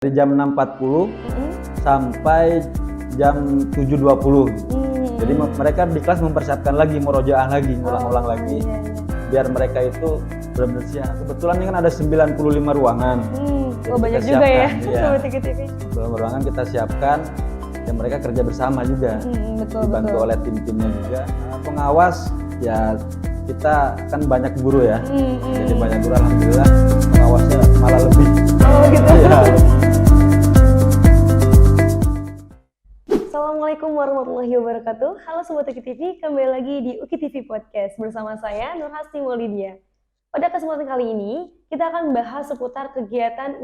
Dari jam 6.40 sampai jam 7.20. Jadi mereka di kelas mempersiapkan lagi, murojaah lagi, ngulang-ulang lagi, biar mereka itu benar-benar siap. Kebetulan ini kan ada 95 ruangan. Banyak juga ya. Beberapa ruangan kita siapkan, dan mereka kerja bersama juga, dibantu oleh tim-timnya juga. Pengawas ya kita kan banyak guru ya, jadi banyak guru, alhamdulillah pengawasnya malah lebih. Oh gitu. Ya. Assalamualaikum warahmatullahi wabarakatuh. Halo Sobat Uki TV, kembali lagi di Uki TV Podcast bersama saya Nurhasti Maulidia. Pada kesempatan kali ini, kita akan membahas seputar kegiatan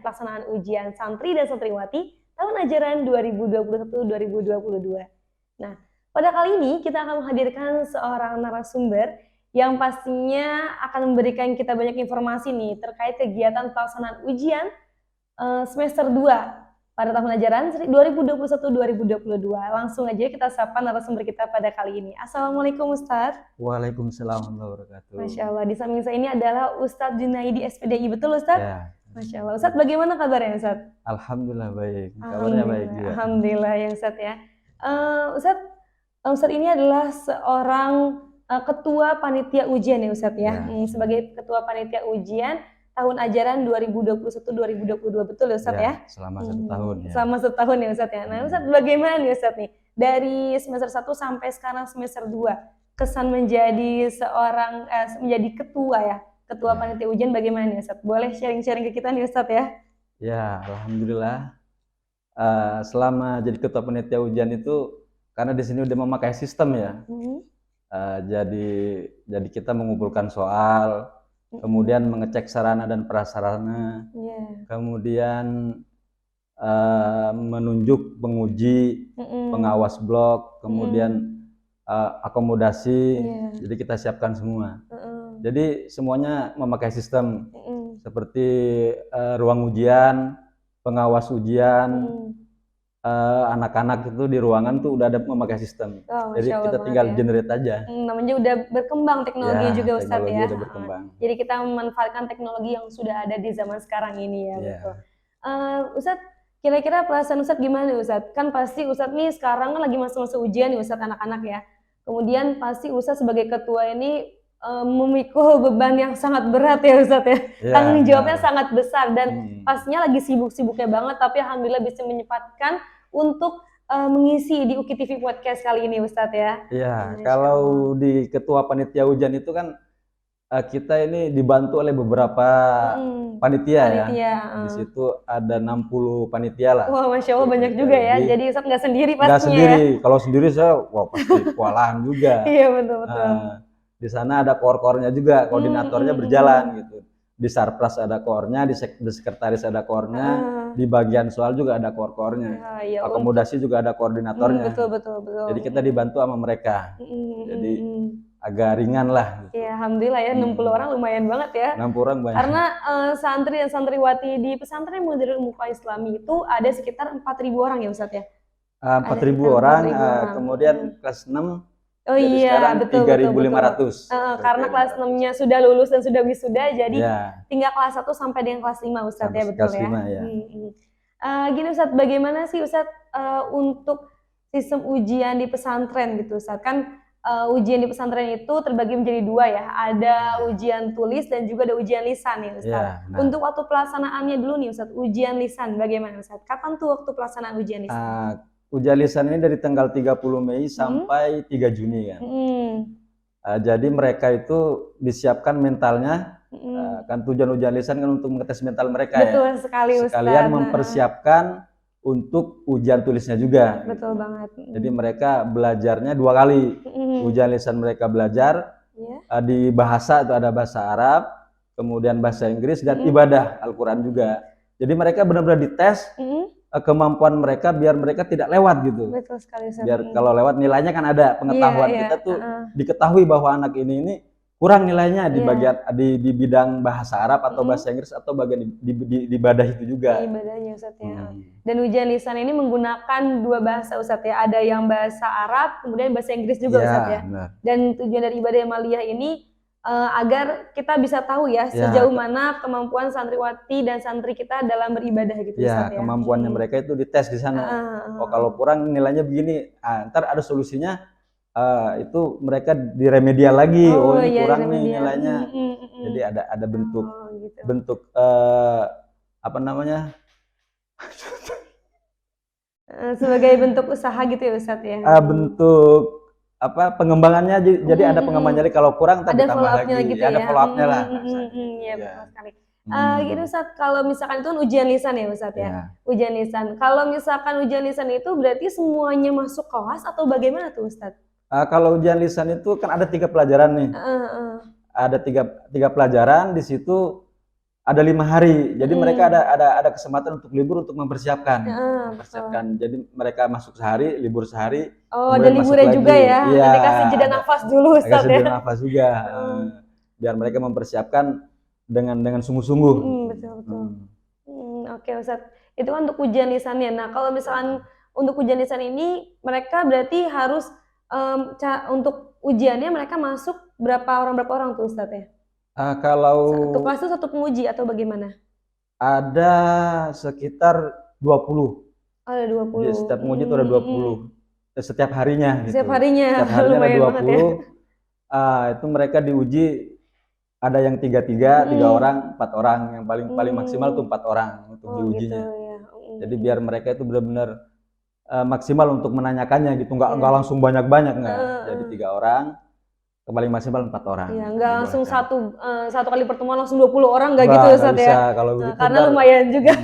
pelaksanaan ujian santri dan santriwati tahun ajaran 2021-2022. Nah, pada kali ini kita akan menghadirkan seorang narasumber yang pastinya akan memberikan kita banyak informasi nih terkait kegiatan pelaksanaan ujian semester 2 pada tahun ajaran 2021-2022. Langsung aja kita sapa narasumber kita pada kali ini. Assalamualaikum Ustadz. Waalaikumsalam warahmatullahi wabarakatuh. Masya Allah, di samping saya ini adalah Ustadz Junaidi SPDI, betul Ustadz? Ya. Masya Allah. Ustadz, bagaimana kabarnya Ustadz? Alhamdulillah baik, kabarnya baik juga. Alhamdulillah ya Ustadz ya. Ustadz ini adalah seorang ketua panitia ujian ya Ustadz ya. Sebagai ketua panitia ujian tahun ajaran 2021-2022, betul ya Ustadz ya? Selama 1 tahun ya. Selama 1 tahun ya Ustadz ya. Nah Ustadz, bagaimana nih Ustadz nih? Dari semester 1 sampai sekarang semester 2, kesan menjadi menjadi ketua ya, ketua panitia ujian bagaimana nih Ustadz? Boleh sharing-sharing ke kita nih Ustadz ya? Ya, alhamdulillah. Selama jadi ketua panitia ujian itu, karena di sini udah memakai sistem ya. Jadi kita mengumpulkan soal, kemudian mengecek sarana dan prasarana, kemudian menunjuk penguji, pengawas blok, kemudian akomodasi, jadi kita siapkan semua. Jadi semuanya memakai sistem seperti ruang ujian, pengawas ujian, anak-anak itu di ruangan tuh udah ada memakai sistem. Jadi kita tinggal generate aja. Namanya udah berkembang teknologi juga Ustadz ya. Udah berkembang. Jadi kita memanfaatkan teknologi yang sudah ada di zaman sekarang ini ya. Betul. Ustadz, kira-kira perasaan Ustadz gimana Ustadz? Kan pasti Ustadz nih sekarang kan lagi masa-masa ujian nih Ustadz, anak-anak ya. Kemudian pasti Ustadz sebagai ketua ini memikul beban yang sangat berat ya Ustadz ya. Tanggung jawabnya sangat besar dan pastinya lagi sibuk-sibuknya banget, tapi alhamdulillah bisa menyempatkan untuk mengisi di Uki TV Podcast kali ini Ustadz ya. Iya, kalau di ketua panitia ujian itu kan kita ini dibantu oleh beberapa panitia ya. Di situ ada 60 panitia lah. Wah, Masya Allah banyak juga ya. Jadi Ustadz nggak sendiri pastinya. Nggak sendiri. Kalau sendiri saya pasti kewalahan juga. Iya betul. Di sana ada kor-kornya juga, koordinatornya berjalan gitu. Di Sarpras ada kornya, di sekretaris ada kornya, di bagian soal juga ada kor-kornya. Akomodasi juga ada koordinatornya. Betul. Jadi kita dibantu sama mereka. Jadi agak ringan lah. Iya, alhamdulillah ya, 60 orang lumayan banget ya. 60 orang banyak. Karena santri dan santriwati di pesantren Modern Muka Islami itu ada sekitar 4.000 orang ya Ustadz ya? 4.000 orang, kemudian kelas 6 Oh iya, betul. 3.500. Karena kelas 6-nya sudah lulus dan sudah wisuda, jadi tinggal kelas 1 sampai dengan kelas 5 Ustadz ya, betul ya? Kelas 5 ya. Gini Ustadz, bagaimana sih Ustadz untuk sistem ujian di pesantren gitu Ustadz? Kan ujian di pesantren itu terbagi menjadi 2 ya, ada ujian tulis dan juga ada ujian lisan nih Ustadz. Untuk waktu pelaksanaannya dulu nih Ustadz, ujian lisan bagaimana Ustadz? Kapan tuh waktu pelaksanaan ujian lisan? Ujian lisan ini dari tanggal 30 Mei sampai 3 Juni kan. Jadi mereka itu disiapkan mentalnya, kan tujuan ujian lisan kan untuk mengetes mental mereka. Betul sekali Ustadz. Sekalian mempersiapkan untuk ujian tulisnya juga. Betul banget. Jadi mereka belajarnya 2 kali. Ujian lisan mereka belajar di bahasa, itu ada bahasa Arab, kemudian bahasa Inggris dan ibadah Al-Quran juga. Jadi mereka benar-benar dites kemampuan mereka biar mereka tidak lewat gitu. Betul sekali Ustadz. Biar kalau lewat nilainya kan ada pengetahuan kita tuh diketahui bahwa anak ini kurang nilainya di bagian di bidang bahasa Arab atau bahasa Inggris atau bagian di ibadah itu juga. Ibadahnya Ustadz ya. Dan ujian lisan ini menggunakan 2 bahasa Ustadz ya. Ada yang bahasa Arab, kemudian bahasa Inggris juga Ustadz ya. Benar. Dan tujuan dari ibadah amaliyah ini agar kita bisa tahu ya sejauh mana kemampuan santriwati dan santri kita dalam beribadah gitu ya. Ustaz ya. Kemampuannya mereka itu dites di sana. Oh kalau kurang nilainya begini, ntar ada solusinya, itu mereka diremedial lagi. Oh ini kurang nih nilainya. Jadi ada bentuk gitu. Bentuk apa namanya? Sebagai bentuk usaha gitu ya Ustaz ya. Bentuk apa pengembangannya, jadi ada pengembangannya. Jadi kalau kurang ada ditambah lagi gitu ada follow up-nya lah. Iya betul sekali. Gitu Ustaz, kalau misalkan itu kan ujian lisan ya Ustaz ya. Ujian lisan. Kalau misalkan ujian lisan itu berarti semuanya masuk kelas atau bagaimana tuh Ustaz? Kalau ujian lisan itu kan ada 3 pelajaran nih. Ada tiga pelajaran, di situ ada 5 hari. Jadi mereka ada kesempatan untuk libur untuk mempersiapkan. Jadi mereka masuk sehari, libur sehari. Oh, ada liburnya juga ya. Iya. Nanti kasih jeda nafas dulu Ustaz ya. Kasih jeda nafas juga. Biar mereka mempersiapkan dengan sungguh-sungguh. Betul. Oke Ustaz. Itu kan untuk ujian lisannya. Nah, kalau misalkan untuk ujian lisan ini mereka berarti harus untuk ujiannya mereka masuk berapa orang tuh Ustaz ya? Kalau satu kelas itu satu penguji atau bagaimana? Ada sekitar 20. Ada 20. Jadi setiap penguji itu ada 20. Setiap harinya gitu. Setiap harinya ada 20. Itu mereka diuji, ada yang 3 orang, 4 orang. Yang paling maksimal tuh 4 orang untuk diujinya. Gitu, ya. Jadi biar mereka itu benar-benar maksimal untuk menanyakannya gitu. Enggak langsung banyak-banyak, enggak. Jadi 3 orang. Paling maksimal 4 orang. Iya, enggak langsung satu kali pertemuan langsung 20 orang enggak gitu Ustaz ya. Kalau begitu karena lumayan juga.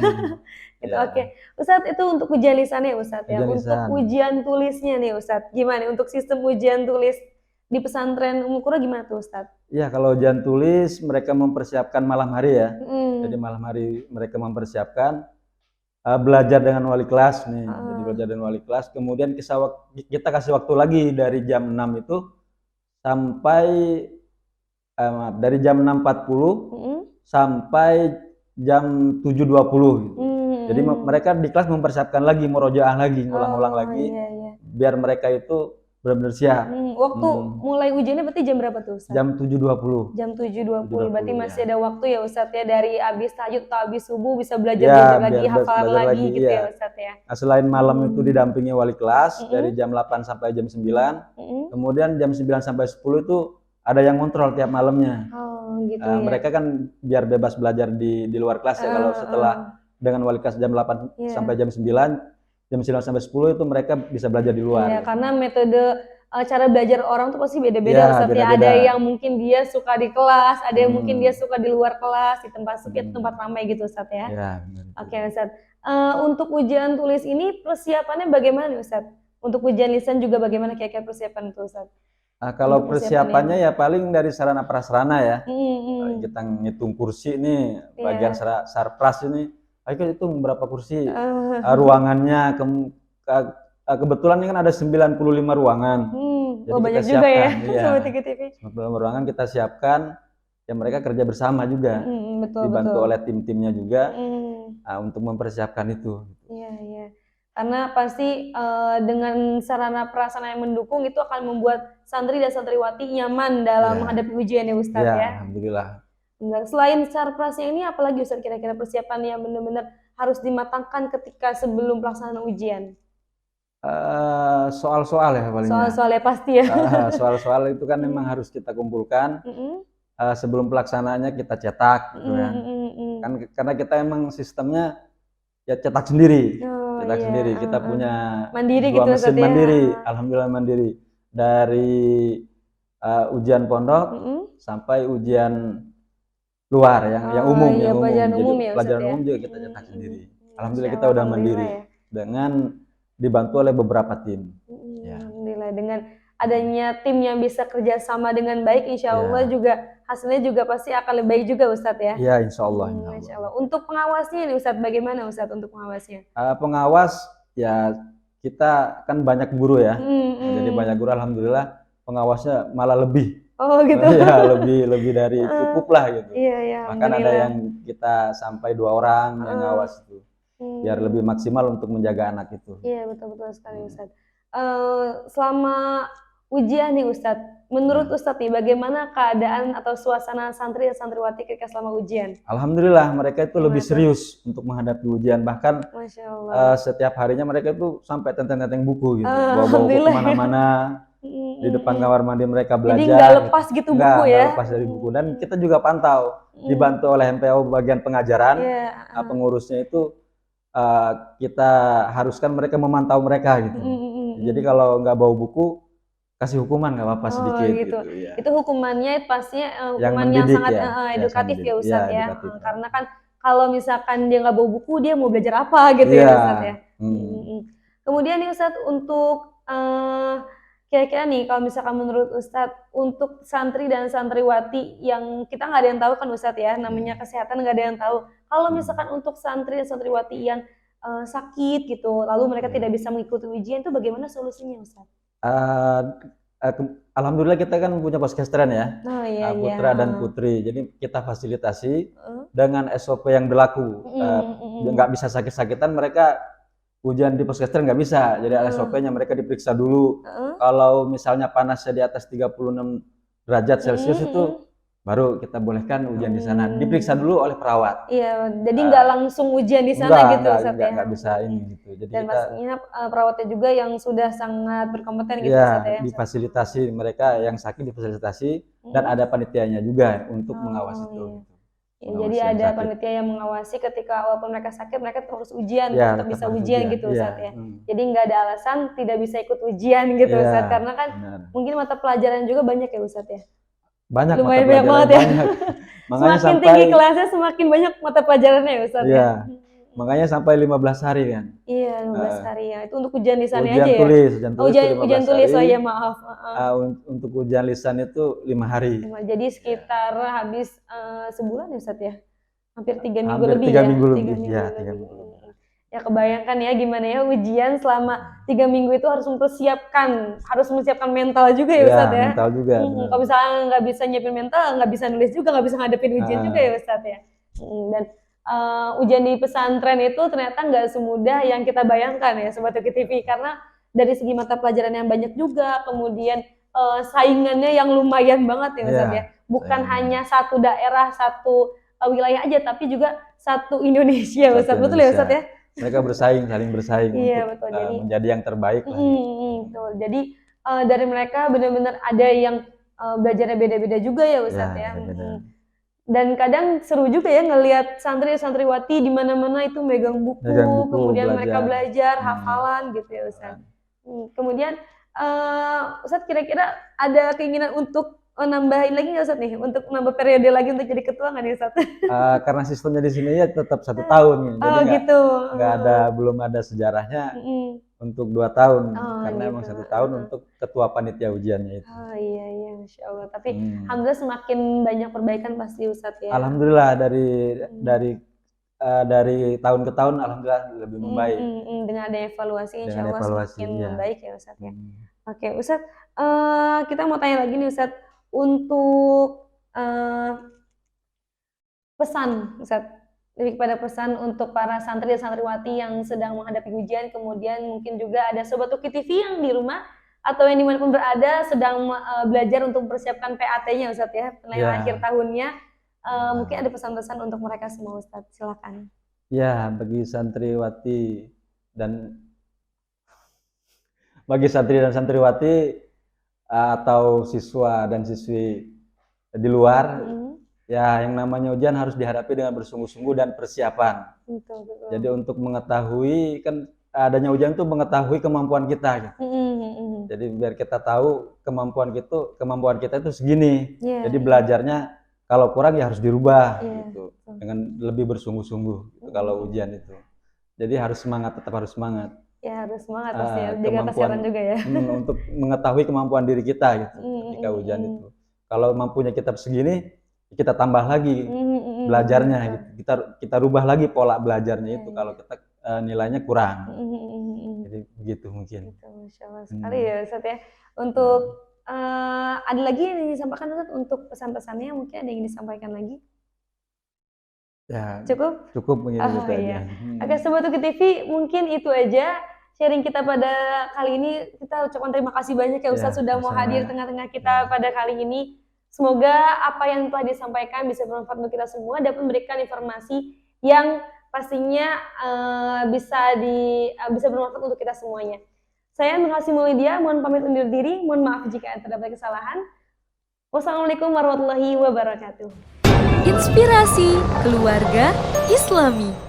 Itu oke. Ustaz, itu untuk ujian lisannya Ustaz ya. Untuk ujian tulisnya nih Ustaz, gimana untuk sistem ujian tulis di pesantren Ummul Qura gimana tuh Ustaz? Iya, kalau ujian tulis mereka mempersiapkan malam hari ya. Jadi malam hari mereka mempersiapkan belajar dengan wali kelas nih. Jadi belajar dengan wali kelas, kemudian kita kasih waktu lagi dari jam 6 itu sampai dari jam 6.40 sampai jam 7.20 gitu. Jadi mereka di kelas mempersiapkan lagi, murojaah lagi, ngulang-ulang lagi, biar mereka itu benar-benar siap. Waktu mulai ujiannya berarti jam berapa tuh Ustaz? Jam 7.20. Jam 7.20, berarti masih ada waktu ya Ustaz ya, dari habis tahajud atau habis subuh bisa belajar lagi, hafalan lagi gitu ya Ustaz ya. Nah, selain malam itu didampingi wali kelas dari jam 8 sampai jam 9, kemudian jam 9 sampai 10 itu ada yang kontrol tiap malamnya. Gitu ya. Mereka kan biar bebas belajar di luar kelas ya. Kalau setelah dengan wali kelas jam 8 sampai jam 9 sampai 10 itu mereka bisa belajar di luar. Iya, karena metode cara belajar orang tuh pasti beda-beda Ustaz ya. Ada yang mungkin dia suka di kelas, ada yang mungkin dia suka di luar kelas, di tempat sepi, tempat ramai gitu Ustaz ya. Oke Ustaz. Untuk ujian tulis ini persiapannya bagaimana nih Ustaz? Untuk ujian lisan juga bagaimana kira-kira persiapan itu Ustaz? Kalau persiapannya ya paling dari sarana prasarana ya. Kita ngitung kursi nih, bagian sarpras ini. Ayo hitung berapa kursi, ruangannya, kebetulan ini kan ada 95 ruangan. Jadi banyak juga ya, Sobat TV. 95 ruangan kita siapkan, ya mereka kerja bersama juga, dibantu oleh tim-timnya juga untuk mempersiapkan itu. Iya. Karena pasti dengan sarana prasarana yang mendukung itu akan membuat santri dan santriwati nyaman dalam menghadapi ujian ya Ustaz ya. Alhamdulillah. Selain sarprasnya ini, apalagi Ustaz kira-kira persiapan yang benar-benar harus dimatangkan ketika sebelum pelaksanaan ujian? Soal-soal ya paling. Soal-soal ya pasti ya. Soal-soal itu kan memang harus kita kumpulkan. Sebelum pelaksanaannya kita cetak gitu kan. Kan karena kita emang sistemnya ya cetak sendiri. Sendiri. Kita punya mandiri 2 gitu, mesin mandiri. Alhamdulillah mandiri. Dari ujian pondok sampai ujian luar yang umum, pelajaran umum juga kita cetak sendiri. Alhamdulillah kita udah mandiri dengan dibantu oleh beberapa tim. Alhamdulillah, dengan adanya tim yang bisa kerjasama dengan baik, insya Allah juga hasilnya juga pasti akan lebih baik juga Ustadz ya. Iya, insya Allah. Untuk pengawasnya nih Ustadz, bagaimana Ustadz untuk pengawasnya? Pengawas ya kita kan banyak guru ya, jadi banyak guru, alhamdulillah pengawasnya malah lebih. Oh gitu. Ya lebih dari cukup lah gitu. Iya. Bahkan ada yang kita sampai 2 orang yang ngawas itu, biar lebih maksimal untuk menjaga anak itu. Iya betul sekali Ustadz. Selama ujian nih Ustadz, menurut Ustadz nih bagaimana keadaan atau suasana santri dan santriwati ketika selama ujian? Alhamdulillah mereka itu lebih serius untuk menghadapi ujian, bahkan setiap harinya mereka itu sampai tenteng-tenteng buku gitu, bawa-bawa buku kemana-mana. Di depan kamar mandi mereka belajar. Jadi nggak lepas gitu buku ya? Nggak lepas dari buku, dan kita juga pantau, dibantu oleh MPO bagian pengajaran, pengurusnya itu kita haruskan mereka memantau mereka gitu. Jadi kalau nggak bawa buku, kasih hukuman nggak apa-apa sedikit gitu. Ya. Itu hukumannya pastinya hukuman yang sangat edukatif ya Ustadz ya. Karena kan kalau misalkan dia nggak bawa buku, dia mau belajar apa gitu ya Ustadz ya. Kemudian nih Ustadz, untuk kira-kira nih kalau misalkan menurut Ustadz, untuk santri dan santriwati yang kita nggak ada yang tahu kan Ustadz ya, namanya kesehatan nggak ada yang tahu. Kalau misalkan untuk santri dan santriwati yang sakit gitu, lalu mereka tidak bisa mengikuti ujian, itu bagaimana solusinya Ustadz? Alhamdulillah kita kan punya poskestren ya, putra dan putri. Jadi kita fasilitasi dengan SOP yang berlaku. Nggak bisa sakit-sakitan mereka ujian di poskestren nggak bisa. Jadi SOP-nya mereka diperiksa dulu. Kalau misalnya panasnya di atas 36 derajat Celcius itu baru kita bolehkan ujian di sana. Diperiksa dulu oleh perawat. Iya, jadi nggak langsung ujian di sana gitu Ustadz ya. Nggak bisa ini gitu. Jadi dan pastinya perawatnya juga yang sudah sangat berkompeten gitu Ustadz ya. Difasilitasi, mereka yang sakit difasilitasi, dan ada panitianya juga untuk mengawasi itu. Jadi ada panitia yang mengawasi ketika walaupun mereka sakit, mereka terus ujian, tetap bisa ujian gitu Ustadz ya. Jadi nggak ada alasan tidak bisa ikut ujian gitu Ustadz, karena kan mungkin mata pelajaran juga banyak ya Ustadz ya. Banyak, lumayan banyak banget ya. Makanya semakin tinggi kelasnya semakin banyak mata pelajarannya ya Ustadz ya. Makanya sampai 15 hari kan. Iya, 15 hari ya. Itu untuk ujian lisan aja ya? Ujian tulis, oh ya maaf. Untuk ujian lisan itu 5 hari. Jadi sekitar habis sebulan ya Ustadz ya? Hampir 3 minggu lebih 3 ya? minggu lebih. Ya kebayangkan ya gimana ya ujian selama 3 minggu itu harus mempersiapkan mental juga ya Ustadz ya? Mental juga. Kalau misalnya nggak bisa nyiapin mental, nggak bisa nulis juga, nggak bisa ngadepin ujian juga ya Ustadz ya? Dan ujian di pesantren itu ternyata nggak semudah yang kita bayangkan ya Sobat Uki TV, karena dari segi mata pelajaran yang banyak juga, kemudian saingannya yang lumayan banget ya Ustadz ya, bukan hanya satu daerah, satu wilayah aja, tapi juga satu Indonesia Ustadz, betul ya Ustadz ya? Mereka saling bersaing untuk menjadi yang terbaik lah. Betul. Jadi dari mereka benar-benar ada yang belajarnya beda-beda juga ya Ustadz ya. Dan kadang seru juga ya ngelihat santri-santriwati di mana-mana itu megang buku, kemudian mereka belajar hafalan gitu ya Ustadz. Kemudian Ustadz kira-kira ada keinginan untuk nambahin lagi nggak Ustadz nih, untuk nambah periode lagi untuk jadi ketua nggak nih Ustadz? Karena sistemnya di sini ya tetap 1 tahun nih, jadi belum ada sejarahnya untuk 2 tahun, karena emang 1 tahun untuk ketua panitia ujiannya itu. Iya, Masya Allah. Tapi alhamdulillah semakin banyak perbaikan pasti Ustadz ya. Alhamdulillah dari tahun ke tahun alhamdulillah lebih membaik. Dengan ada evaluasi, insya Allah semakin membaik ya Ustadz ya. Oke Ustadz, kita mau tanya lagi nih Ustadz, untuk pesan Ustadz, lebih kepada pesan untuk para santri dan santriwati yang sedang menghadapi ujian, kemudian mungkin juga ada Sobat Uki TV yang di rumah atau yang dimanapun berada sedang belajar untuk mempersiapkan PAT-nya Ustadz ya, penilaian akhir tahunnya. Mungkin ada pesan-pesan untuk mereka semua Ustadz, silakan. Ya, bagi santri dan santriwati atau siswa dan siswi di luar, ya yang namanya ujian harus dihadapi dengan bersungguh-sungguh dan persiapan. Betul. Jadi untuk mengetahui, kan adanya ujian itu mengetahui kemampuan kita gitu. Jadi biar kita tahu kemampuan kita itu segini. Jadi belajarnya kalau kurang ya harus dirubah gitu. Dengan lebih bersungguh-sungguh gitu, kalau ujian itu. Jadi tetap harus semangat. Ya harus semangat pasti ya, jaga kesehatan juga ya. Untuk mengetahui kemampuan diri kita gitu ketika ujian itu. Kalau mampunya kita segini, kita tambah lagi belajarnya gitu. Kita rubah lagi pola belajarnya itu kalau kita nilainya kurang. Jadi begitu mungkin. Masya Allah sekali ya Ustadz ya. Untuk ada lagi yang ingin disampaikan Ustadz untuk pesan-pesannya, mungkin ada yang ingin disampaikan lagi? Ya, cukup begini. Oke, Sobat Uki TV, mungkin itu aja sharing kita pada kali ini. Kita ucapkan terima kasih banyak ya Ustadz sudah mau hadir tengah-tengah kita pada kali ini. Semoga apa yang telah disampaikan bisa bermanfaat untuk kita semua, dapat memberikan informasi yang pastinya bisa bermanfaat untuk kita semuanya. Saya Nur Hasri Maulidia, mohon pamit undur diri, mohon maaf jika terdapat kesalahan. Wassalamualaikum warahmatullahi wabarakatuh. Inspirasi Keluarga Islami.